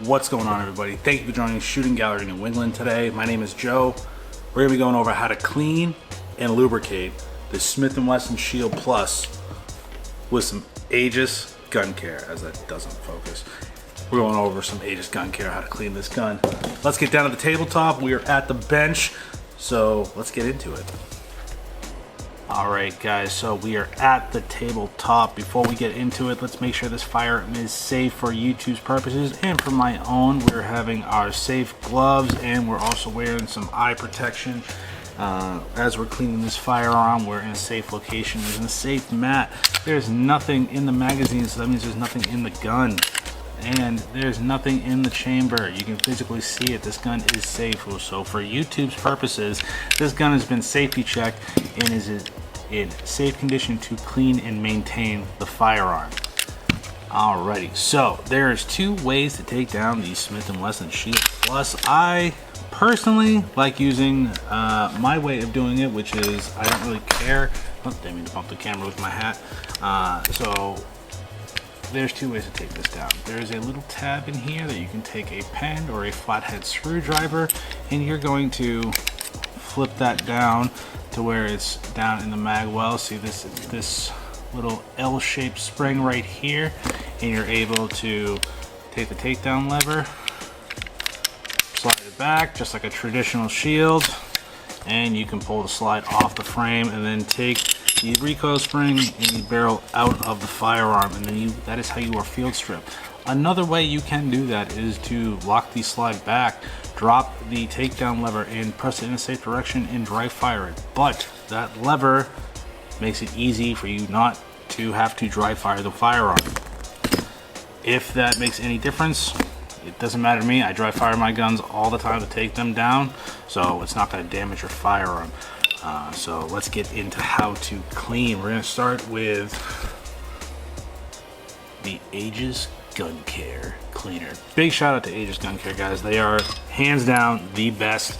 What's going on, everybody? Thank you for joining Shooting Gallery New England today. My name is Joe. We're gonna be going over how to clean and lubricate the Smith & Wesson Shield Plus with some Aegis gun care, as that doesn't focus. We're going over some Aegis gun care, how to clean this gun. Let's get down to the tabletop. We are at the bench, so let's get into it. All right, guys, so we are at the tabletop. Before we get into it, let's make sure this firearm is safe for YouTube's purposes and for my own. We're having our safe gloves, and we're also wearing some eye protection. As we're cleaning this firearm, we're in a safe location. There's a safe mat. There's nothing in the magazine, so that means there's nothing in the gun. And there's nothing in the chamber. You can physically see it. This gun is safe. So for YouTube's purposes, this gun has been safety checked and is in safe condition to clean and maintain the firearm. Alrighty, so there's two ways to take down the Smith & Wesson Shield Plus. I personally like using my way of doing it, which is I don't really care. Oh, didn't mean to bump the camera with my hat. So there's two ways to take this down. There's a little tab in here that you can take a pen or a flathead screwdriver, and you're going to flip that down to where it's down in the mag well. See this little L-shaped spring right here, and you're able to take the takedown lever, slide it back just like a traditional shield, and you can pull the slide off the frame and then take the recoil spring and the barrel out of the firearm, and then that is how you are field strip. Another way you can do that is to lock the slide back, drop the takedown lever and press it in a safe direction and dry fire it. But that lever makes it easy for you not to have to dry fire the firearm. If that makes any difference, it doesn't matter to me. I dry fire my guns all the time to take them down, so it's not going to damage your firearm. So let's get into how to clean. We're going to start with the Aegis Gun Care Cleaner. Big shout out to Aegis Gun Care, guys. They are hands down the best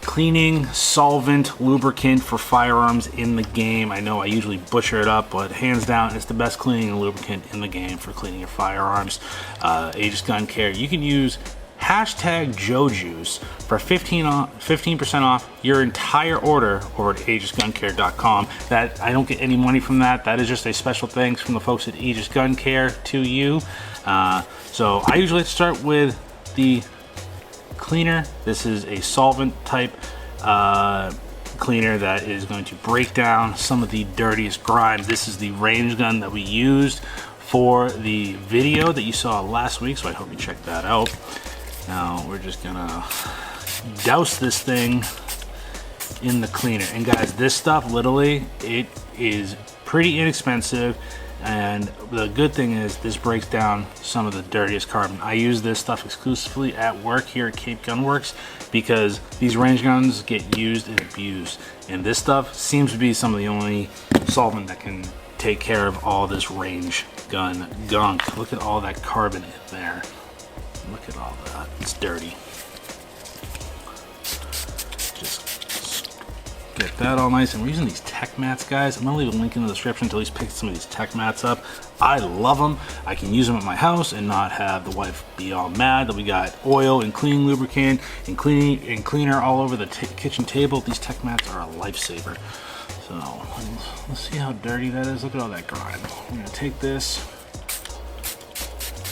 cleaning solvent lubricant for firearms in the game. I know I usually butcher it up, but hands down it's the best cleaning lubricant in the game for cleaning your firearms. Aegis Gun Care. You can use hashtag JoeJuice for 15% off your entire order over at aegisguncare.com. That I don't get any money from that. That is just a special thanks from the folks at Aegis Gun Care to you. So I usually start with the cleaner. This is a solvent type cleaner that is going to break down some of the dirtiest grime. This is the range gun that we used for the video that you saw last week, so I hope you checked that out. Now we're just gonna douse this thing in the cleaner. And guys, this stuff, literally, it is pretty inexpensive, and the good thing is this breaks down some of the dirtiest carbon. I use this stuff exclusively at work here at Cape Gun Works because these range guns get used and abused, and this stuff seems to be some of the only solvent that can take care of all this range gun gunk. Look at all that carbon in there. Look at all that. It's dirty. Just get that all nice. And we're using these TexMats, guys. I'm gonna leave a link in the description to at least pick some of these TexMats up. I love them. I can use them at my house and not have the wife be all mad that we got oil and cleaning lubricant and cleaner all over the kitchen table. These TexMats are a lifesaver. So let's see how dirty that is. Look at all that grime. We're gonna take this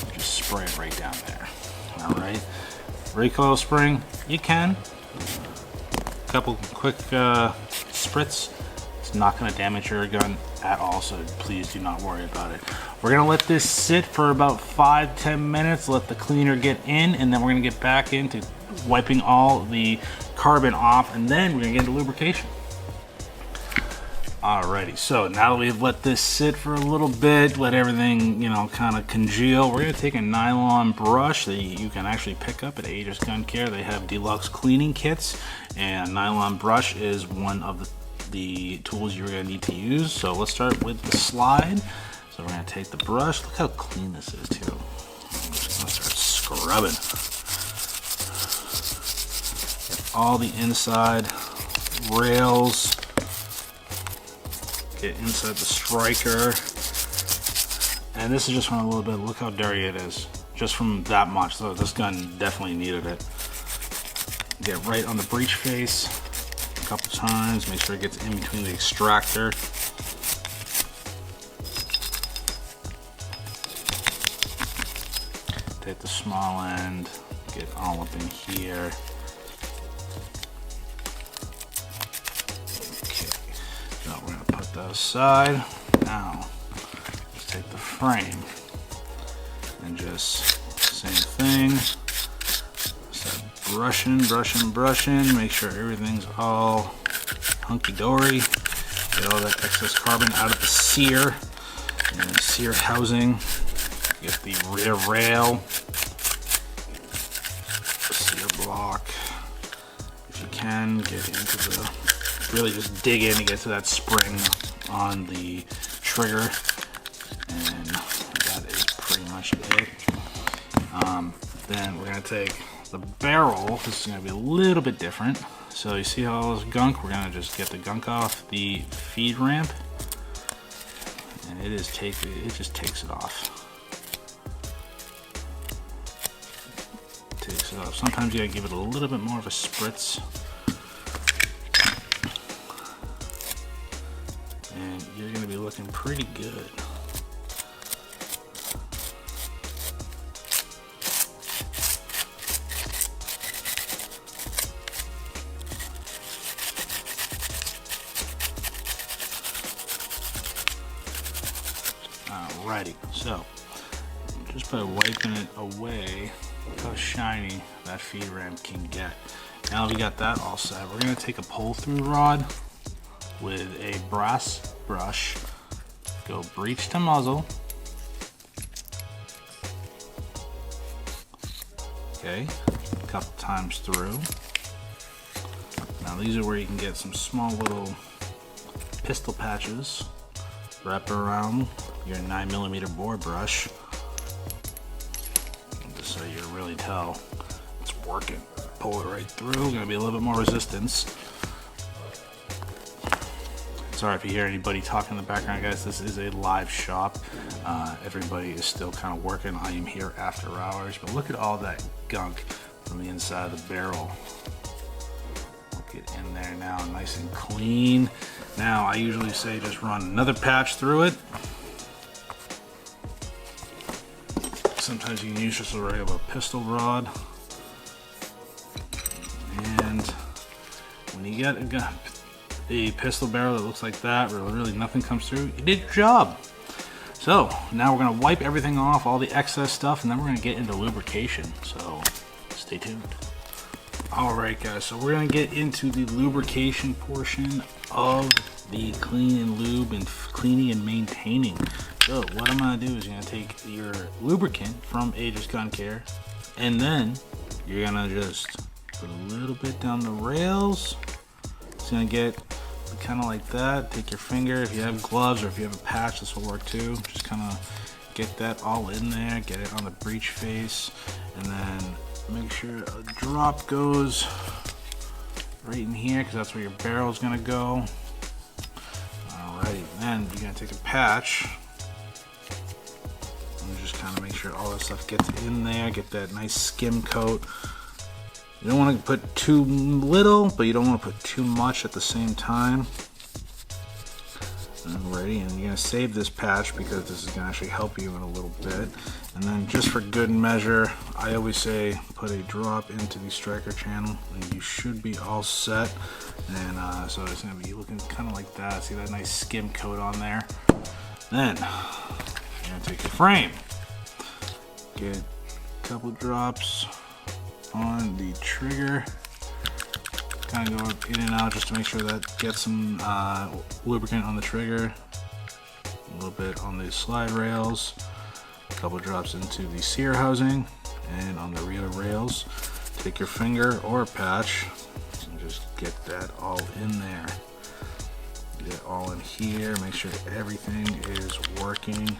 and just spray it right down there. All right, recoil spring, you can. A couple quick spritz. It's not going to damage your gun at all, so please do not worry about it. We're going to let this sit for about 5-10 minutes, let the cleaner get in, and then we're going to get back into wiping all the carbon off, and then we're going to get into lubrication. Alrighty, so now that we've let this sit for a little bit, let everything, kind of congeal, we're going to take a nylon brush that you can actually pick up at Aegis Gun Care. They have deluxe cleaning kits, and a nylon brush is one of the tools you're going to need to use. So let's start with the slide. So we're going to take the brush. Look how clean this is, too. I'm just going to start scrubbing. Get all the inside rails. Get inside the striker, and this is just from a little bit. Look how dirty it is. just from that much. So this gun definitely needed it. Get right on the breech face a couple times, make sure it gets in between the extractor. Take the small end, get all up in here. Okay, now we're gonna put that aside. Now, just take the frame and just same thing. Start brushing, make sure everything's all hunky-dory. Get all that excess carbon out of the sear and the sear housing. Get the rear rail, sear block. If you can, get into the, really just dig in and get to that spring on the trigger, and that is pretty much it. Then we're gonna take the barrel. This is gonna be a little bit different. So you see all this gunk? We're gonna just get the gunk off the feed ramp, and it just takes it off. Takes it off. Sometimes you gotta give it a little bit more of a spritz, and you're gonna be looking pretty good. Alrighty, so just by wiping it away, look how shiny that feed ramp can get. Now we got that all set, we're going to take a pull-through rod with a brass brush, go breech to muzzle. Okay, a couple times through. Now these are where you can get some small little pistol patches. Wrap around your 9mm bore brush, just so you really tell it's working. Pull it right through. Gonna be a little bit more resistance. Sorry if you hear anybody talking in the background, guys. This is a live shop. Everybody is still kind of working. I am here after hours, but look at all that gunk from the inside of the barrel. Get in there now, nice and clean. Now I usually say just run another patch through it. Sometimes you can use just a regular pistol rod. And when you get a pistol barrel that looks like that, where really nothing comes through, you did your job. So now we're gonna wipe everything off, all the excess stuff, and then we're gonna get into lubrication. So stay tuned. Alright guys, so we're going to get into the lubrication portion of the clean and lube and cleaning and maintaining. So what I'm going to do is you're going to take your lubricant from Aegis Gun Care, and then you're going to just put a little bit down the rails. It's going to get kind of like that. Take your finger, if you have gloves or if you have a patch, this will work too. Just kind of get that all in there, get it on the breech face, and then make sure a drop goes right in here because that's where your barrel is going to go. Alrighty, then you're going to take a patch and just kind of make sure all that stuff gets in there, get that nice skim coat. You don't want to put too little, but you don't want to put too much at the same time. Alrighty, and you're going to save this patch because this is going to actually help you in a little bit. And then just for good measure, I always say put a drop into the striker channel and you should be all set. And so it's going to be looking kind of like that. See that nice skim coat on there? Then you're going to take your frame, get a couple drops on the trigger, kind of go in and out just to make sure that gets some lubricant on the trigger, a little bit on the slide rails, a couple drops into the sear housing, and on the rear rails. Take your finger or a patch and just get that all in there. Get it all in here, make sure everything is working.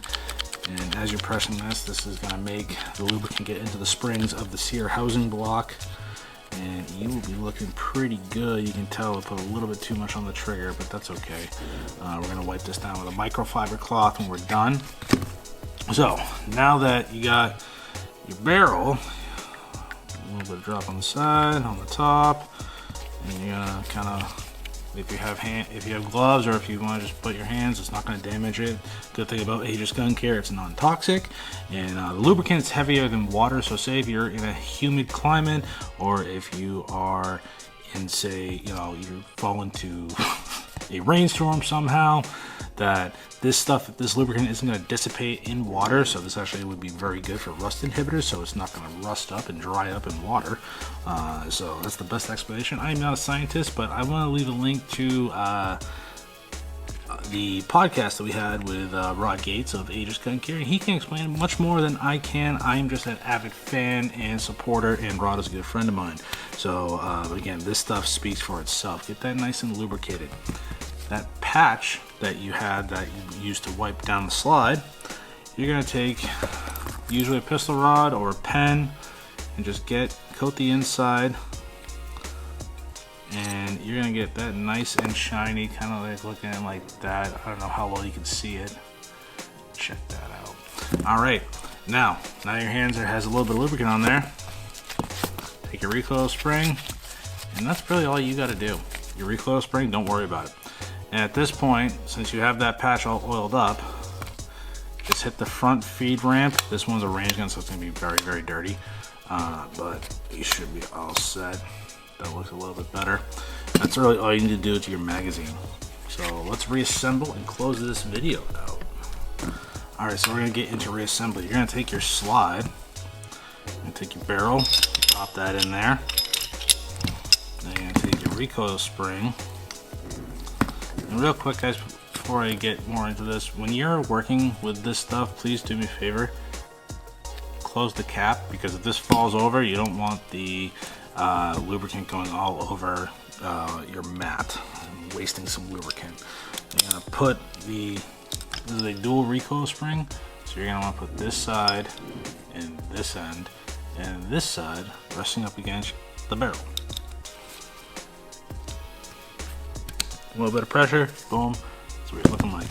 And as you're pressing this, this is going to make the lubricant get into the springs of the sear housing block, and you will be looking pretty good. You can tell we put a little bit too much on the trigger, but that's okay. We're going to wipe this down with a microfiber cloth when we're done. So now that you got your barrel, a little bit of drop on the side, on the top, and you're gonna kind of, if you have gloves, or if you want to just put your hands, it's not going to damage it. Good thing about Aegis Gun Care, it's non-toxic, and the lubricant is heavier than water. So say if you're in a humid climate, or if you are in, say, you know, you fall into a rainstorm somehow, that this lubricant isn't going to dissipate in water. So this actually would be very good for rust inhibitors, so it's not going to rust up and dry up in water. So that's the best explanation. I'm not a scientist, but I want to leave a link to the podcast that we had with Rod Gates of Aegis Gun Care. He can explain much more than I can. I am just an avid fan and supporter, and Rod is a good friend of mine. So again, this stuff speaks for itself. Get that nice and lubricated. That patch that you had that you used to wipe down the slide, you're going to take usually a pistol rod or a pen and just coat the inside, and you're going to get that nice and shiny, kind of like looking like that. I don't know how well you can see it. Check that out. All right, now your hands has a little bit of lubricant on there. Take your recoil spring, and that's really all you got to do. Your recoil spring, don't worry about it. And at this point, since you have that patch all oiled up, just hit the front feed ramp. This one's a range gun, so it's gonna be very, very dirty, but you should be all set. That looks a little bit better. That's really all you need to do to your magazine. So let's reassemble and close this video out. All right, so we're gonna get into reassembly. You're gonna take your slide, you're gonna take your barrel, drop that in there. Then you're gonna take your recoil spring. And real quick, guys, before I get more into this, when you're working with this stuff, please do me a favor, close the cap, because if this falls over, you don't want the lubricant going all over your mat and wasting some lubricant. You're gonna put this is a dual recoil spring, so you're gonna want to put this side and this end, and this side resting up against the barrel. A little bit of pressure, boom, that's what it's looking like.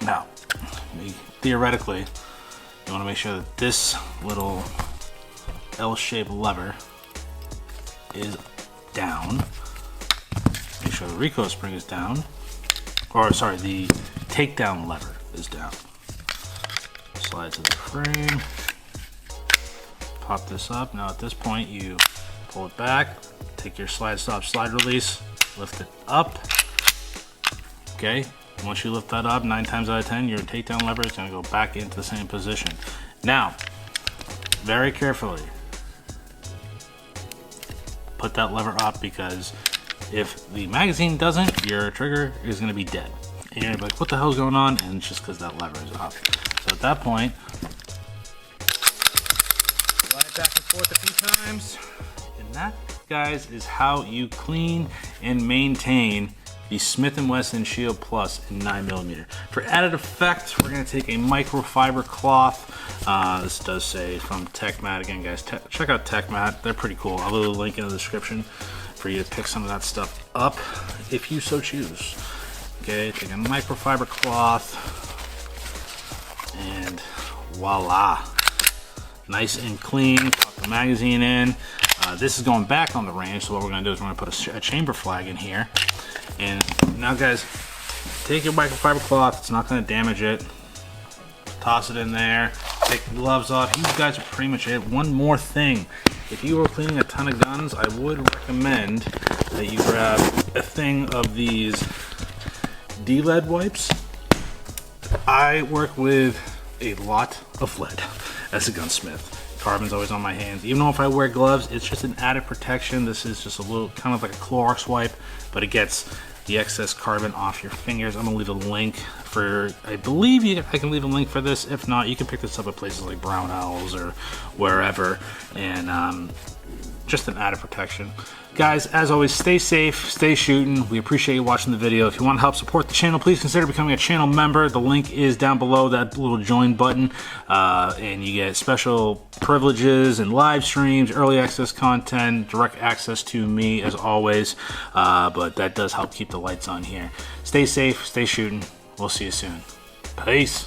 Now, theoretically, you want to make sure that this little L-shaped lever is down. Make sure the recoil spring is down, or sorry, the takedown lever is down. Slide to the frame, pop this up. Now at this point, you pull it back, take your slide stop slide release, lift it up. Okay, once you lift that up, 9 times out of 10, your takedown lever is going to go back into the same position. Now, very carefully, put that lever up, because if the magazine doesn't, your trigger is going to be dead. And you're going to be like, what the hell's going on? And it's just because that lever is up. So at that point, slide it back and forth a few times. And that, guys, is how you clean and maintain the Smith & Wesson Shield Plus in 9mm. For added effect, we're going to take a microfiber cloth. This does say from TexMat. Again, guys, check out TexMat. They're pretty cool. I'll leave a link in the description for you to pick some of that stuff up if you so choose. Okay, take a microfiber cloth, and voila. Nice and clean. Pop the magazine in. This is going back on the range, so what we're going to do is we're going to put a chamber flag in here. And now, guys, take your microfiber cloth. It's not going to damage it. Toss it in there. Take the gloves off. You guys are pretty much it. One more thing. If you are cleaning a ton of guns, I would recommend that you grab a thing of these D-lead wipes. I work with a lot of lead as a gunsmith. Carbon's always on my hands. Even though if I wear gloves, it's just an added protection. This is just a little, kind of like a Clorox wipe, but it gets the excess carbon off your fingers. I'm gonna leave a link for, I believe I can leave a link for this. If not, you can pick this up at places like Brown Owls or wherever, and just an added protection. Guys, as always, stay safe, stay shooting. We appreciate you watching the video. If you want to help support the channel, please consider becoming a channel member. The link is down below, that little join button, and you get special privileges and live streams, early access content, direct access to me as always, but that does help keep the lights on here. Stay safe, stay shooting. We'll see you soon. Peace.